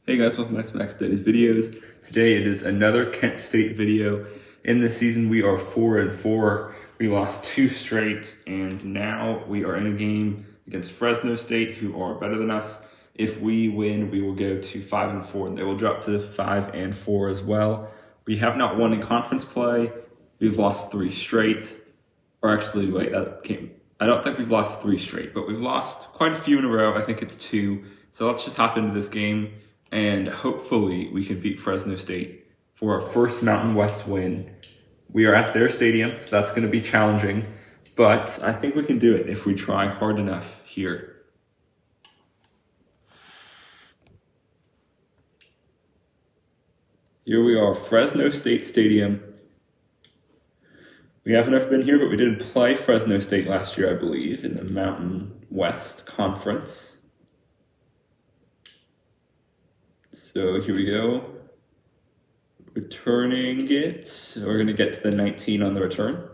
Hey guys, welcome back to Max Daddy's videos. Today it is another Kent State video. In this season we are 4-4. We lost 2 straight and now we are in a game against Fresno State, who are better than us. If we win, we will go to 5-4 and they will drop to 5-4 as well. We have not won in conference play. We've lost 3 straight. Or actually, wait, I don't think we've lost 3 straight, but we've lost quite a few in a row. I think it's 2. So let's just hop into this game. And hopefully we can beat Fresno State for our first Mountain West win. We are at their stadium, so that's going to be challenging, but I think we can do it if we try hard enough here. Here we are, Fresno State Stadium. We haven't ever been here, but we did play Fresno State last year, I believe, in the Mountain West Conference. So here we go, returning it. We're going to get to the 19 on the return.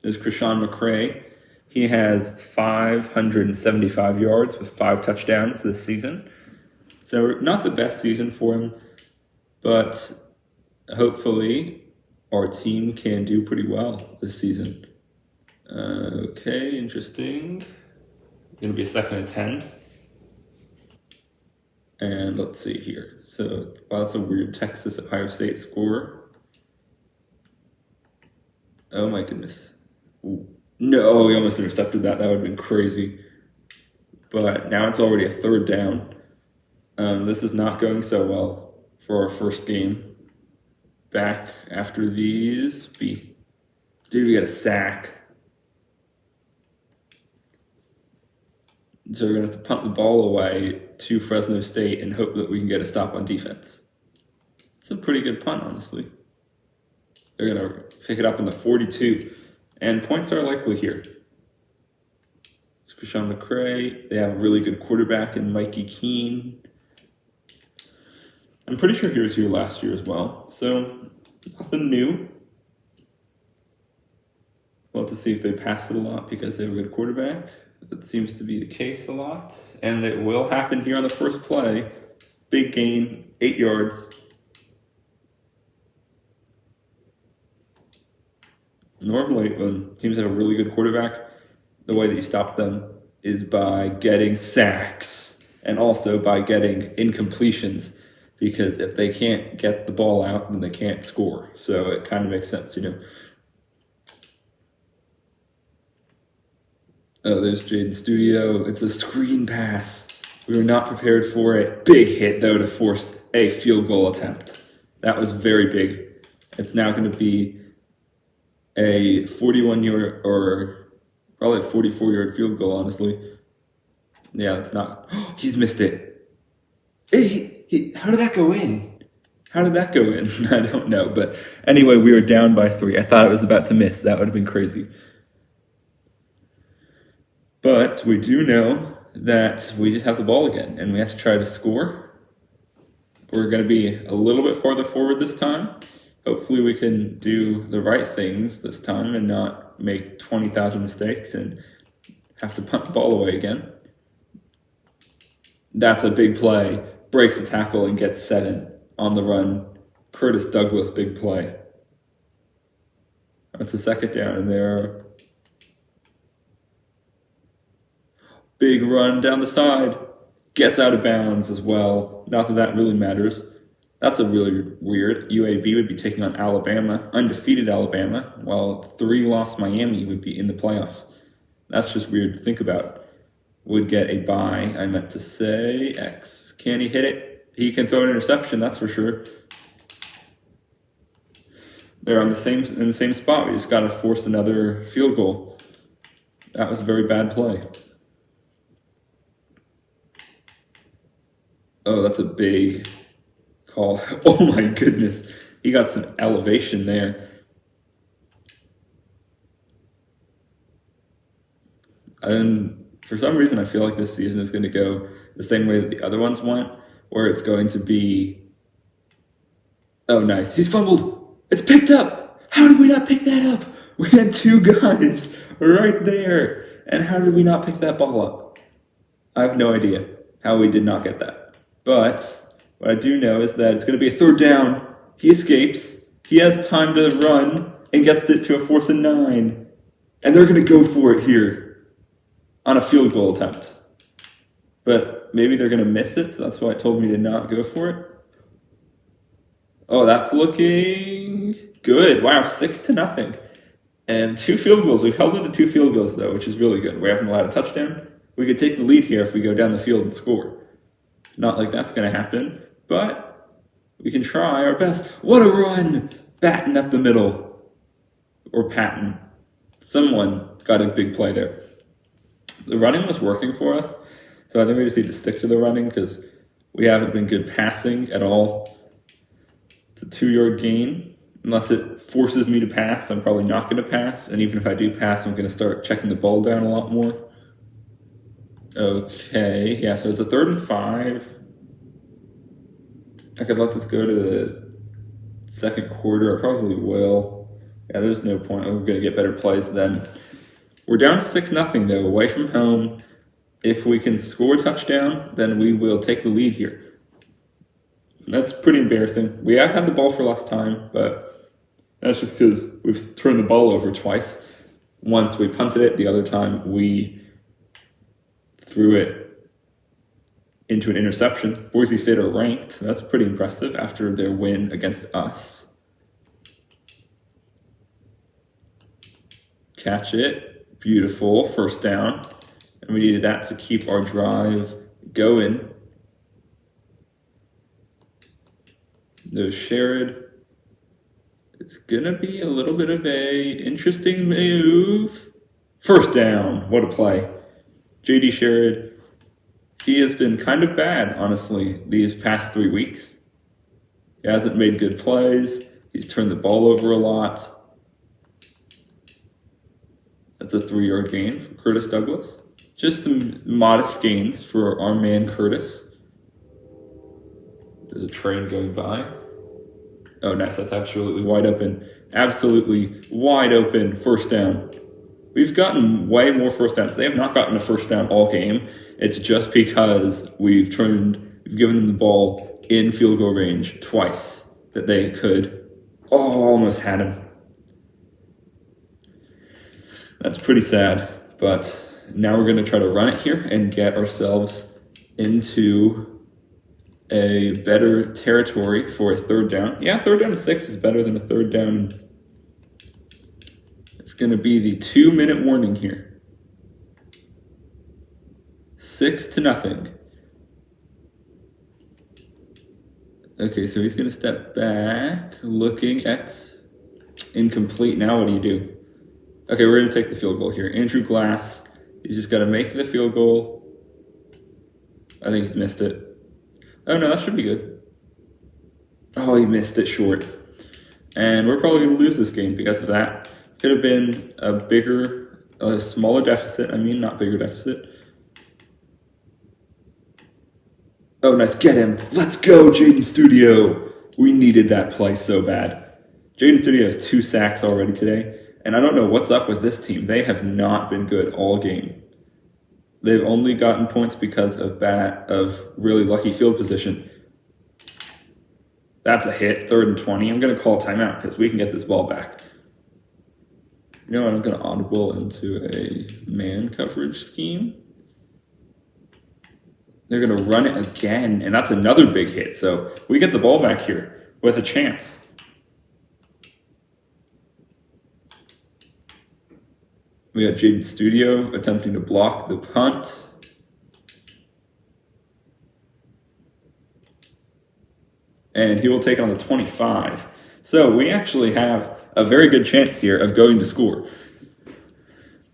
There's Krishan McCray. He has 575 yards with 5 touchdowns this season. So not the best season for him, but hopefully our team can do pretty well this season. Okay, interesting. Going to be a 2nd and 10. And let's see here. So, wow, that's a weird Texas-Ohio State score. Oh my goodness. Ooh. No, we almost intercepted that. That would have been crazy. But now it's already a 3rd down. This is not going so well for our first game. Back after these. Dude, we got a sack. So we're going to have to punt the ball away to Fresno State and hope that we can get a stop on defense. It's a pretty good punt, honestly. They're going to pick it up in the 42. And points are likely here. It's Krishan McCray. They have a really good quarterback in Mikey Keene. I'm pretty sure he was here last year as well. So, nothing new. We'll have to see if they passed it a lot because they have a good quarterback. That seems to be the case a lot. And it will happen here on the first play. Big gain, 8 yards. Normally, when teams have a really good quarterback, the way that you stop them is by getting sacks and also by getting incompletions. Because if they can't get the ball out, then they can't score. So it kind of makes sense, you know. Oh, there's Jaden Studio. It's a screen pass. We were not prepared for it. Big hit, though, to force a field goal attempt. That was very big. It's now going to be a 41-yard or probably a 44-yard field goal, honestly. Yeah, it's not. He's missed it. How did that go in? How did that go in? I don't know. But anyway, we were down by 3. I thought it was about to miss. That would have been crazy. But we do know that we just have the ball again, and we have to try to score. We're going to be a little bit farther forward this time. Hopefully we can do the right things this time and not make 20,000 mistakes and have to punt the ball away again. That's a big play. Breaks the tackle and gets 7 on the run. Curtis Douglas, big play. That's a 2nd down, and there. Big run down the side. Gets out of bounds as well. Not that that really matters. That's a really weird. UAB would be taking on Alabama, undefeated Alabama, while 3-loss Miami would be in the playoffs. That's just weird to think about. Would get a bye, I meant to say. X. Can he hit it? He can throw an interception, that's for sure. They're in the same spot. We just got to force another field goal. That was a very bad play. Oh, that's a big call. Oh my goodness. He got some elevation there. And for some reason, I feel like this season is going to go the same way that the other ones went, where it's going to be... Oh, nice. He's fumbled. It's picked up. How did we not pick that up? We had 2 guys right there. And how did we not pick that ball up? I have no idea how we did not get that. But what I do know is that it's going to be a third down. He escapes. He has time to run and gets it to a 4th and 9. And they're going to go for it here on a field goal attempt. But maybe they're going to miss it, so that's why it told me to not go for it. Oh, that's looking good. Wow, 6-0. And 2 field goals. We've held them to 2 field goals, though, which is really good. We haven't allowed a touchdown. We could take the lead here if we go down the field and score. Not like that's going to happen, but we can try our best. What a run! Batting up the middle. Or Patton. Someone got a big play there. The running was working for us, so I think we just need to stick to the running because we haven't been good passing at all. It's a 2-yard gain. Unless it forces me to pass, I'm probably not going to pass. And even if I do pass, I'm going to start checking the ball down a lot more. Okay, yeah, so it's a 3rd and 5. I could let this go to the second quarter. I probably will. Yeah, there's no point. We're going to get better plays then. We're down 6-0, though, away from home. If we can score a touchdown, then we will take the lead here. That's pretty embarrassing. We have had the ball for less time, but that's just because we've turned the ball over twice. Once we punted it, the other time we threw it into an interception. Boise State are ranked. That's pretty impressive after their win against us. Catch it. Beautiful. 1st down. And we needed that to keep our drive going. There's Sherrod. It's going to be a little bit of a interesting move. 1st down. What a play. J.D. Sherrod, he has been kind of bad, honestly, these past 3 weeks. He hasn't made good plays. He's turned the ball over a lot. That's a 3-yard gain for Curtis Douglas. Just some modest gains for our man Curtis. There's a train going by. Oh, nice. That's absolutely wide open. Absolutely wide open. 1st down. We've gotten way more 1st downs. They have not gotten a 1st down all game. It's just because we've given them the ball in field goal range twice that they could. Oh, almost had him. That's pretty sad. But now we're going to try to run it here and get ourselves into a better territory for a 3rd down. Yeah, 3rd down and 6 is better than a 3rd down. It's going to be the 2-minute warning here. 6-0. Okay, so he's going to step back, looking X. Incomplete. Now what do you do? Okay, we're going to take the field goal here. Andrew Glass, he's just got to make the field goal. I think he's missed it. Oh, no, that should be good. Oh, he missed it short. And we're probably going to lose this game because of that. Could have been a smaller deficit. Not bigger deficit. Oh, nice. Get him. Let's go, Jaden Studio. We needed that play so bad. Jaden Studio has 2 sacks already today. And I don't know what's up with this team. They have not been good all game. They've only gotten points because of really lucky field position. That's a hit, 3rd and 20. I'm going to call a timeout because we can get this ball back. You know what? I'm going to audible into a man coverage scheme. They're going to run it again, and that's another big hit. So we get the ball back here with a chance. We got Jaden Studio attempting to block the punt. And he will take on the 25. So we actually have a very good chance here of going to score.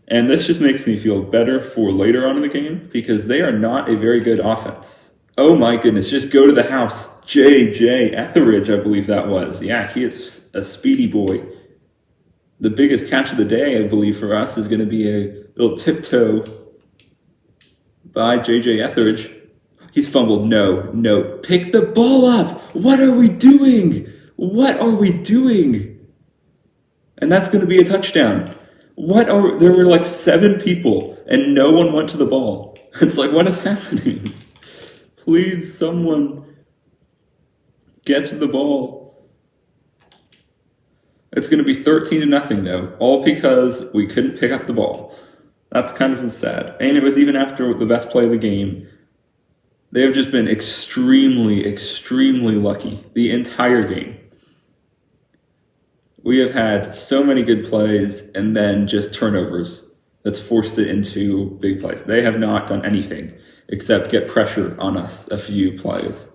And this just makes me feel better for later on in the game because they are not a very good offense. Oh my goodness, just go to the house. J.J. Etheridge, I believe that was. Yeah, he is a speedy boy. The biggest catch of the day, I believe, for us is going to be a little tiptoe by J.J. Etheridge. He's fumbled. No. Pick the ball up. What are we doing? And that's going to be a touchdown. There were like 7 people, and no one went to the ball. It's like, what is happening? Please, someone get to the ball. It's going to be 13-0 though, all because we couldn't pick up the ball. That's kind of sad. And it was even after the best play of the game. They have just been extremely, extremely lucky the entire game. We have had so many good plays and then just turnovers that's forced it into big plays. They have not done anything except get pressure on us a few plays.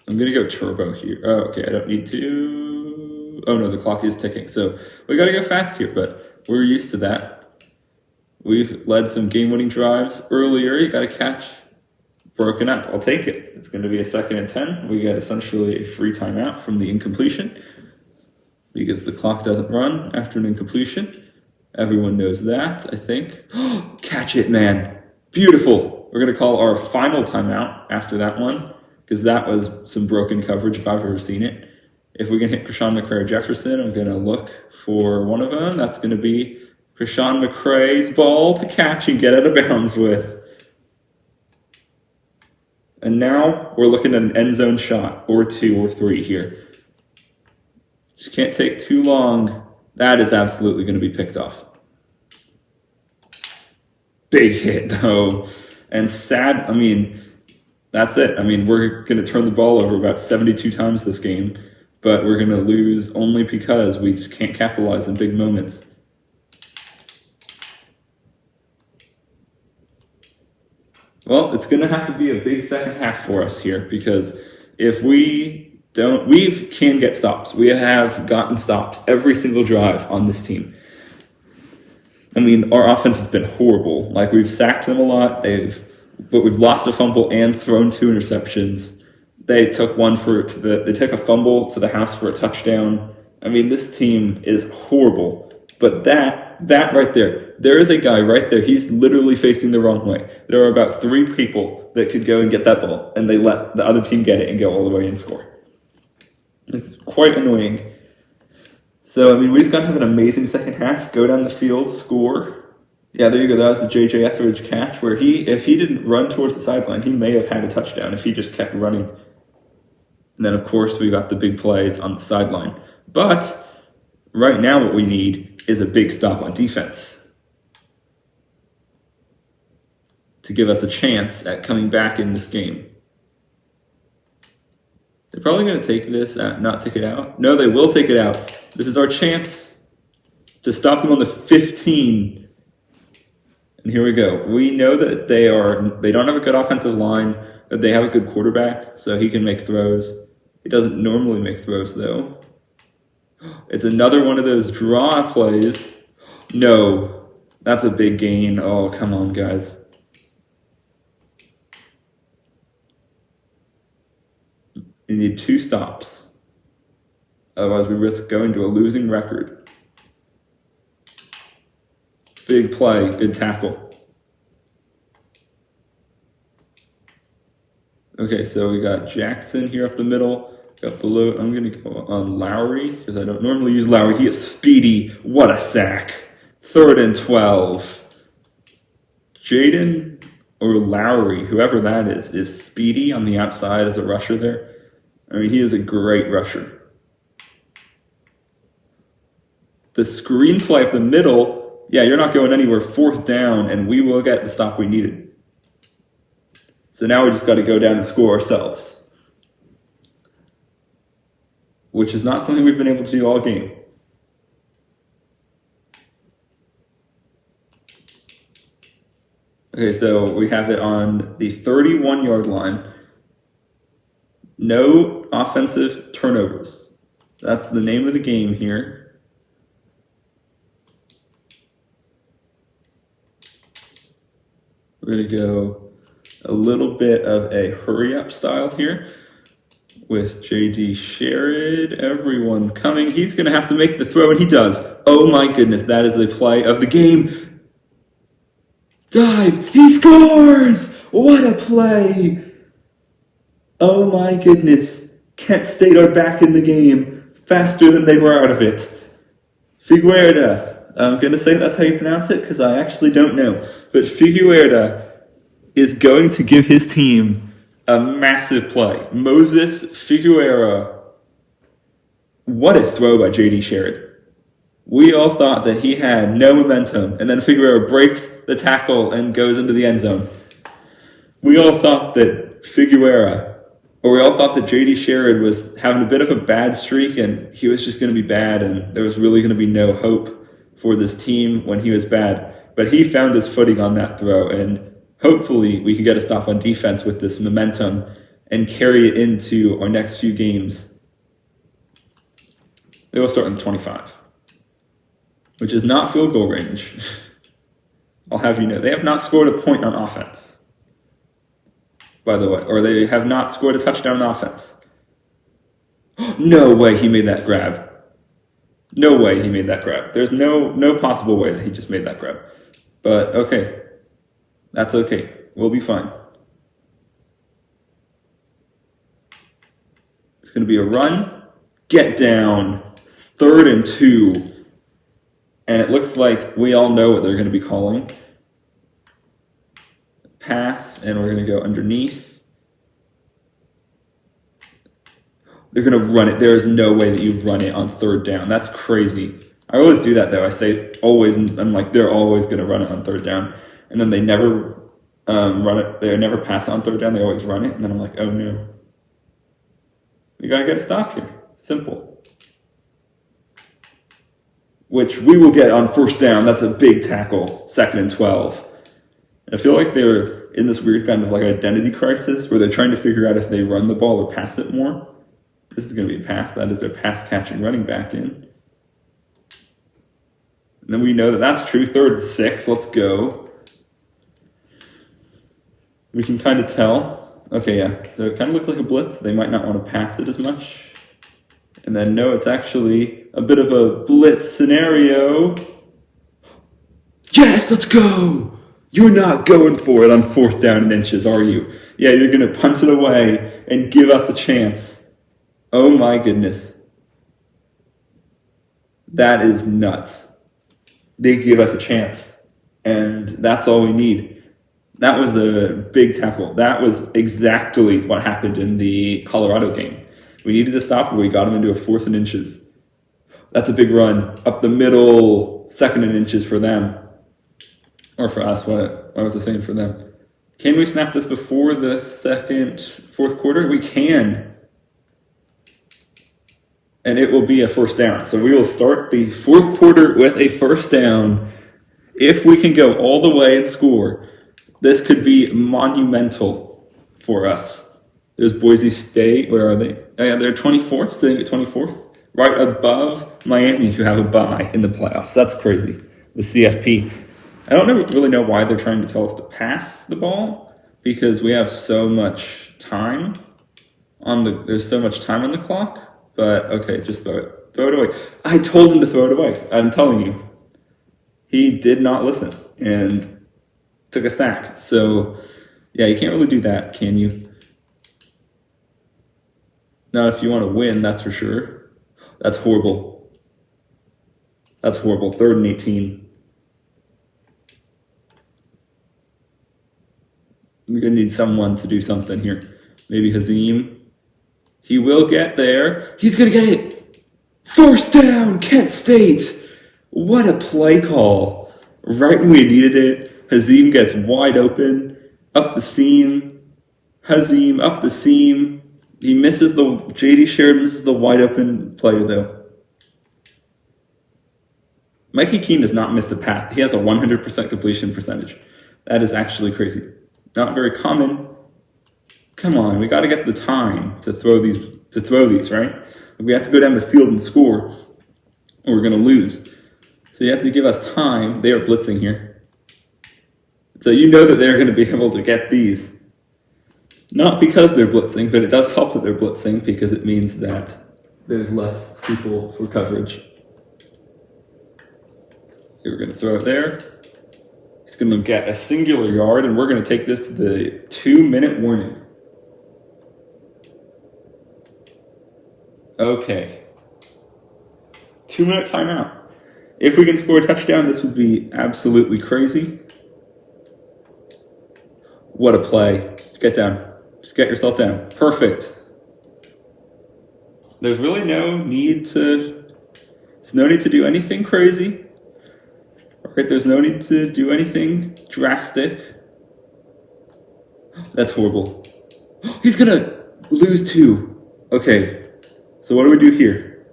I'm going to go turbo here. Oh, okay, I don't need to. Oh no, the clock is ticking. So we got to go fast here, but we're used to that. We've led some game-winning drives earlier. You got to catch. Broken up. I'll take it. It's going to be a 2nd and 10. We get essentially a free timeout from the incompletion because the clock doesn't run after an incompletion. Everyone knows that, I think. Catch it, man. Beautiful. We're going to call our final timeout after that one because that was some broken coverage if I've ever seen it. If we can hit Krishan McCray or Jefferson, I'm going to look for one of them. That's going to be Krishan McCray's ball to catch and get out of bounds with. And now we're looking at an end zone shot, or 2 or 3 here. Just can't take too long. That is absolutely going to be picked off. Big hit, though. And sad, that's it. We're going to turn the ball over about 72 times this game, but we're going to lose only because we just can't capitalize in big moments. Well, it's going to have to be a big second half for us here because if we can get stops. We have gotten stops every single drive on this team. Our offense has been horrible. We've sacked them a lot, but we've lost a fumble and thrown 2 interceptions. They took they took a fumble to the house for a touchdown. This team is horrible. But that right there is a guy right there. He's literally facing the wrong way. There are about 3 people that could go and get that ball, and they let the other team get it and go all the way and score. It's quite annoying. So, we just got to have an amazing second half, go down the field, score. Yeah, there you go. That was the J.J. Etheridge catch where if he didn't run towards the sideline, he may have had a touchdown if he just kept running. And then, of course, we got the big plays on the sideline. But right now what we need is a big stop on defense to give us a chance at coming back in this game. They're probably going to take this, not take it out. No, they will take it out. This is our chance to stop them on the 15. And here we go. We know that they don't have a good offensive line, but they have a good quarterback, so he can make throws. He doesn't normally make throws, though. It's another one of those draw plays. No, that's a big gain. Oh, come on, guys. You need 2 stops. Otherwise, we risk going to a losing record. Big play, good tackle. Okay, so we got Jackson here up the middle. Got below. I'm going to go on Lowry because I don't normally use Lowry. He is speedy. What a sack. 3rd and 12. Jaden or Lowry, whoever that is speedy on the outside as a rusher there. He is a great rusher. The screenplay up the middle, yeah, you're not going anywhere. 4th down, and we will get the stop we needed. So now we just got to go down and score ourselves, which is not something we've been able to do all game. Okay, so we have it on the 31-yard line. No offensive turnovers. That's the name of the game here. We're going to go a little bit of a hurry-up style here with J.D. Sherrod, everyone coming. He's going to have to make the throw, and he does. Oh my goodness, that is the play of the game. Dive, he scores! What a play! Oh my goodness, Kent State are back in the game faster than they were out of it. Figueroa, I'm going to say that's how you pronounce it because I actually don't know. But Figueroa is going to give his team a massive play. Moses Figueroa. What a throw by J.D. Sherrod. We all thought that he had no momentum, and then Figueroa breaks the tackle and goes into the end zone. We all thought that we all thought that J.D. Sherrod was having a bit of a bad streak, and he was just going to be bad, and there was really going to be no hope for this team when he was bad. But he found his footing on that throw, and hopefully we can get a stop on defense with this momentum and carry it into our next few games. They will start in the 25, which is not field goal range. I'll have you know. They have not scored a point on offense, by the way, or they have not scored a touchdown on offense. No way he made that grab. No way he made that grab. There's no possible way that he just made that grab. But okay, that's okay. We'll be fine. It's going to be a run. Get down. 3rd and 2. And it looks like we all know what they're going to be calling. Pass, and we're going to go underneath. They're going to run it. There is no way that you run it on 3rd down. That's crazy. I always do that, though. I say always, and I'm like, they're always going to run it on 3rd down. And then they never run it. They never pass it on 3rd down. They always run it. And then I'm like, oh, no. We got to get a stop here. Simple. Which we will get on 1st down. That's a big tackle. 2nd and 12. I feel like they're in this weird kind of like identity crisis where they're trying to figure out if they run the ball or pass it more. This is going to be a pass. That is their pass catching running back in. And then we know that that's true. 3rd and 6. Let's go. We can kind of tell. Okay, yeah. So it kind of looks like a blitz. They might not want to pass it as much. And then, no, it's actually a bit of a blitz scenario. Yes, let's go! You're not going for it on 4th down and inches, are you? Yeah, you're going to punt it away and give us a chance. Oh my goodness. That is nuts. They give us a chance. And that's all we need. That was a big tackle. That was exactly what happened in the Colorado game. We needed to stop it. We got him into a 4th and inches. That's a big run. Up the middle, 2nd and inches for them. Or for us, what was I saying for them? Can we snap this before the 4th quarter? We can. And it will be a 1st down. So we will start the 4th quarter with a 1st down. If we can go all the way and score, this could be monumental for us. There's Boise State. Where are they? Oh, yeah, they're 24th, sitting at 24th. Right above Miami, who have a bye in the playoffs. That's crazy. The CFP. I don't really know why they're trying to tell us to pass the ball, because we have so much time there's so much time on the clock. But okay, just throw it. Throw it away. I told him to throw it away. I'm telling you. He did not listen and took a sack. So, yeah, you can't really do that, can you? Not if you want to win, that's for sure. That's horrible. That's horrible. 3rd and 18. We're going to need someone to do something here. Maybe Hazim. He will get there. He's going to get it. 1st down, Kent State. What a play call. Right when we needed it, Hazim gets wide open. Up the seam. Hazim up the seam. He misses J.D. Sherrod misses the wide open play, though. Mikey Keene does not miss a pass. He has a 100% completion percentage. That is actually crazy. Not very common. Come on, we got to get the time to throw these, right? We have to go down the field and score, or we're going to lose. So you have to give us time. They are blitzing here. So you know that they're going to be able to get these. Not because they're blitzing, but it does help that they're blitzing because it means that there's less people for coverage. We're going to throw it there. He's going to get a singular yard, and we're going to take this to the 2-minute warning. Okay. 2-minute timeout. If we can score a touchdown, this would be absolutely crazy. What a play. Just get down. Just get yourself down. Perfect. There's really no need to do anything crazy. Right? There's no need to do anything drastic. That's horrible. He's gonna lose 2. Okay. So what do we do here?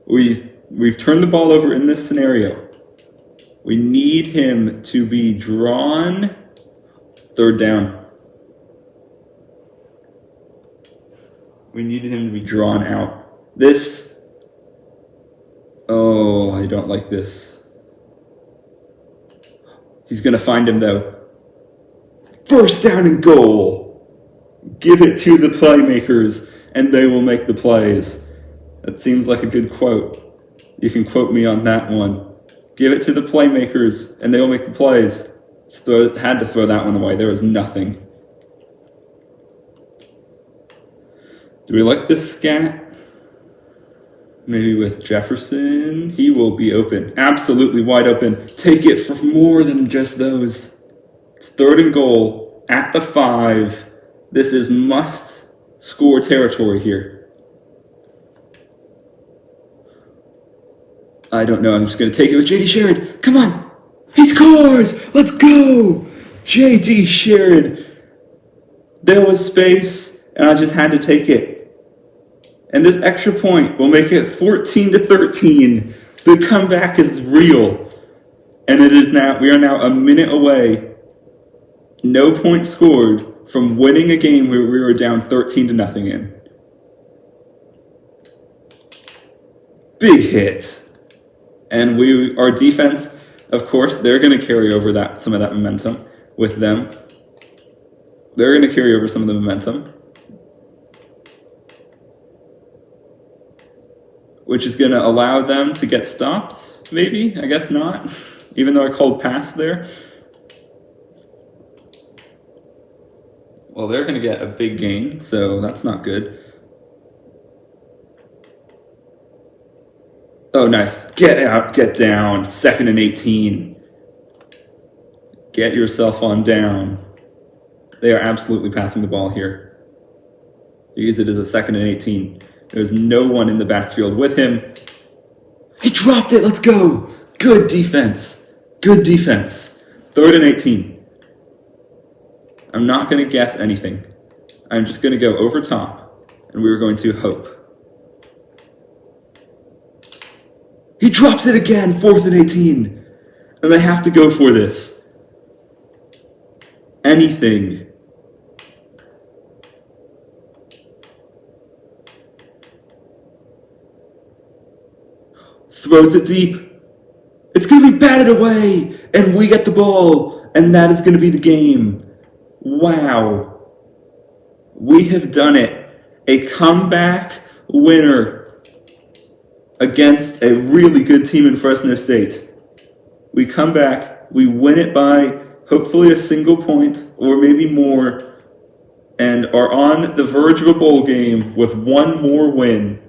We've turned the ball over in this scenario. We need him to be drawn. 3rd down. We needed him to be drawn out. Oh, I don't like this. He's going to find him, though. 1st down and goal. Give it to the playmakers, and they will make the plays. That seems like a good quote. You can quote me on that one. Give it to the playmakers, and they will make the plays. Had to throw that one away. There was nothing. Do we like this scat? Maybe with Jefferson. He will be open. Absolutely wide open. Take it for more than just those. It's 3rd and goal at the 5. This is must-score territory here. I don't know. I'm just going to take it with J.D. Sherrod. Come on. He scores. Let's go. J.D. Sherrod. There was space, and I just had to take it. And this extra point will make it 14-13. The comeback is real. And we are now a minute away. No points scored from winning a game where we were down 13-0 in. Big hit. And our defense, of course, they're going to carry over some of that momentum with them. They're going to carry over some of the momentum, which is going to allow them to get stops, maybe. I guess not, even though I called pass there. Well, they're going to get a big gain, so that's not good. Oh, nice. Get out, get down. 2nd and 18. Get yourself on down. They are absolutely passing the ball here. Because it is a 2nd and 18. There's no one in the backfield with him. He dropped it. Let's go. Good defense. Good defense. 3rd and 18. I'm not going to guess anything. I'm just going to go over top, and we're going to hope. He drops it again. 4th and 18. And they have to go for this. Anything. Throws it deep. It's going to be batted away, and we get the ball, and that is going to be the game. Wow. We have done it. A comeback winner against a really good team in Fresno State. We come back, we win it by hopefully a single point, or maybe more, and are on the verge of a bowl game with one more win.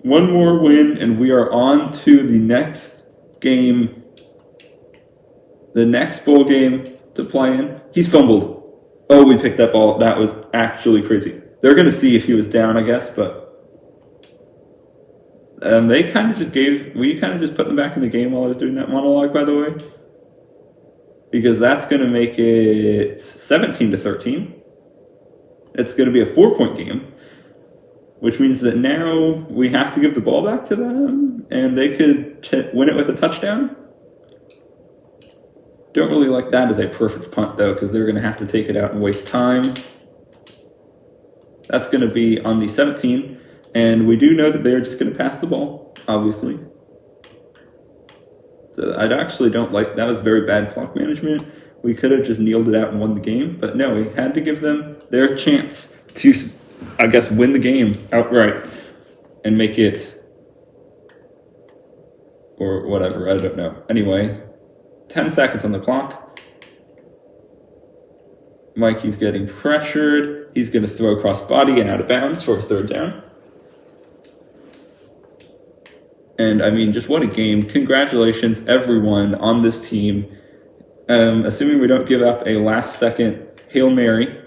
One more win, and we are on to the next game, the next bowl game to play in. He's fumbled. Oh, we picked that ball. That was actually crazy. They're going to see if he was down, I guess, but we kind of just put them back in the game while I was doing that monologue, by the way, because that's going to make it 17-13. It's going to be a 4-point game, which means that now we have to give the ball back to them, and they could win it with a touchdown. Don't really like that as a perfect punt, though, because they're going to have to take it out and waste time. That's going to be on the 17, and we do know that they're just going to pass the ball, obviously. So I actually don't like, that was very bad clock management. We could have just kneeled it out and won the game, but no, we had to give them their chance to, I guess, win the game outright and make it, or whatever, I don't know. Anyway, 10 seconds on the clock. Mikey's getting pressured. He's going to throw cross body and out of bounds for a 3rd down. And I mean, just what a game. Congratulations, everyone on this team. Assuming we don't give up a last-second Hail Mary,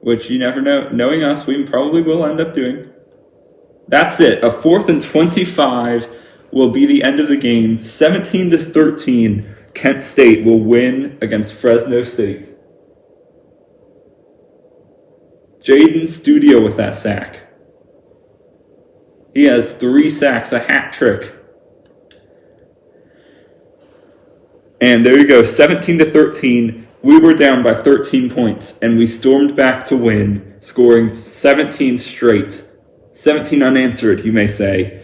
which you never know. Knowing us, we probably will end up doing. That's it. A 4th and 25 will be the end of the game. 17-13, Kent State will win against Fresno State. Jaden Studio with that sack. He has 3 sacks, a hat trick. And there you go, 17-13. We were down by 13 points, and we stormed back to win, scoring 17 straight. 17 unanswered, you may say.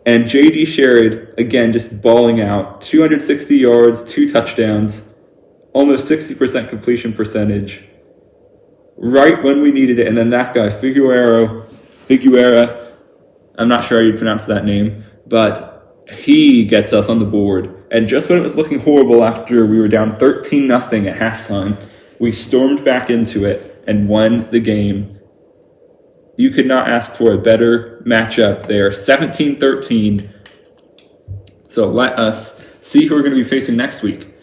And J.D. Sherrod, again, just balling out. 260 yards, 2 touchdowns, almost 60% completion percentage. Right when we needed it. And then that guy, Figueroa, I'm not sure how you pronounce that name, but he gets us on the board. And just when it was looking horrible after we were down 13-0 at halftime, we stormed back into it and won the game. You could not ask for a better matchup there. 17-13. So let us see who we're going to be facing next week.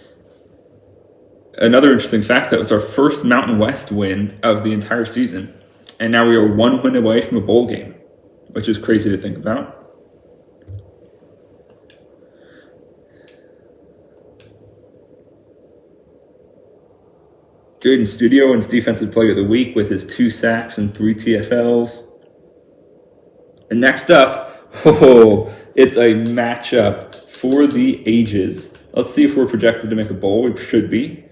Another interesting fact, that was our first Mountain West win of the entire season. And now we are 1 win away from a bowl game, which is crazy to think about. Jaden Studio wins Defensive Player of the Week with his 2 sacks and 3 TFLs. And next up, it's a matchup for the ages. Let's see if we're projected to make a bowl. We should be.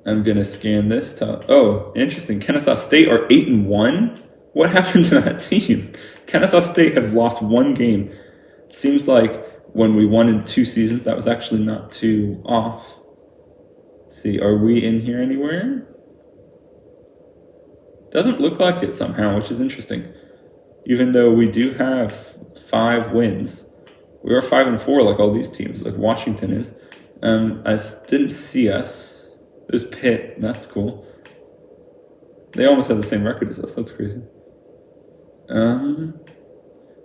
I'm going to scan this. Interesting. Kennesaw State are 8-1. What happened to that team? Kennesaw State have lost 1 game. Seems like when we won in 2 seasons, that was actually not too off. See, are we in here anywhere? Doesn't look like it somehow, which is interesting. Even though we do have 5 wins. We are 5-4 like all these teams, like Washington is. I didn't see us. There's Pitt, that's cool. They almost have the same record as us, that's crazy.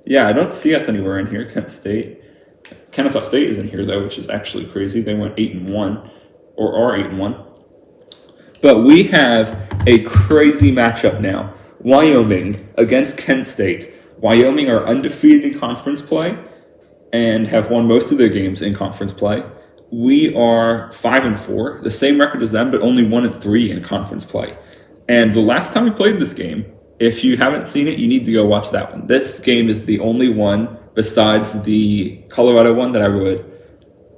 Yeah, I don't see us anywhere in here, Kent State. Kennesaw State is in here though, which is actually crazy. They went 8-1. Or are 8-1. But we have a crazy matchup now. Wyoming against Kent State. Wyoming are undefeated in conference play and have won most of their games in conference play. We are 5-4, the same record as them, but only 1-3 in conference play. And the last time we played this game, if you haven't seen it, you need to go watch that one. This game is the only one besides the Colorado one that I would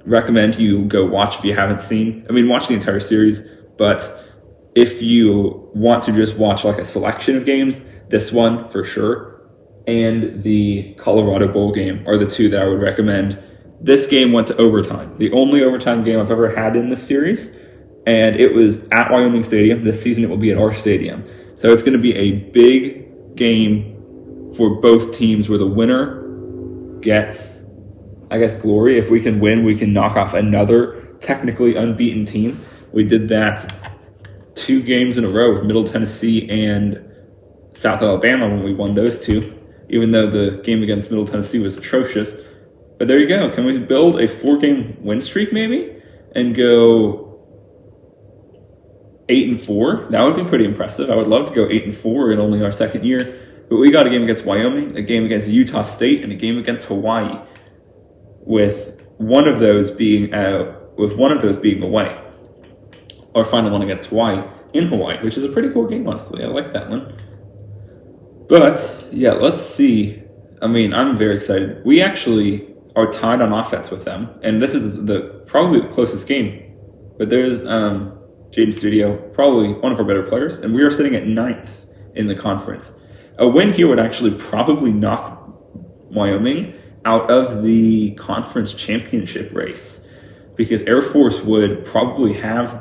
recommend you go watch if you haven't seen. I mean, watch the entire series, but if you want to just watch like a selection of games, this one for sure, and the Colorado Bowl game are the 2 that I would recommend. This game went to overtime, the only overtime game I've ever had in this series, and it was at Wyoming Stadium. This season it will be at our stadium. So it's going to be a big game for both teams where the winner gets, I guess, glory. If we can win, we can knock off another technically unbeaten team. We did that 2 games in a row with Middle Tennessee and South Alabama when we won those 2, even though the game against Middle Tennessee was atrocious. But there you go. Can we build a 4-game win streak maybe and go 8-4? That would be pretty impressive. I would love to go 8-4 in only our second year. But we got a game against Wyoming, a game against Utah State, and a game against Hawaii, with one of those being away. Our final one against Hawaii in Hawaii, which is a pretty cool game, honestly. I like that one. But yeah, let's see. I mean, I'm very excited. We actually are tied on offense with them, and this is probably the closest game. But there's Jaden Studio, probably one of our better players, and we are sitting at 9th in the conference. A win here would actually probably knock Wyoming out of the conference championship race, because Air Force would probably have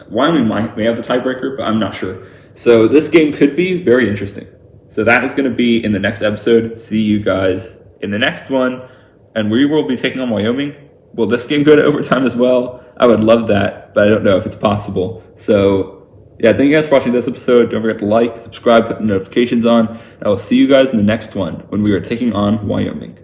Wyoming may have the tiebreaker, but I'm not sure. So this game could be very interesting. So that is going to be in the next episode. See you guys in the next one. And we will be taking on Wyoming. Will this game go to overtime as well? I would love that, but I don't know if it's possible. So yeah, thank you guys for watching this episode. Don't forget to like, subscribe, put the notifications on. And I will see you guys in the next one when we are taking on Wyoming.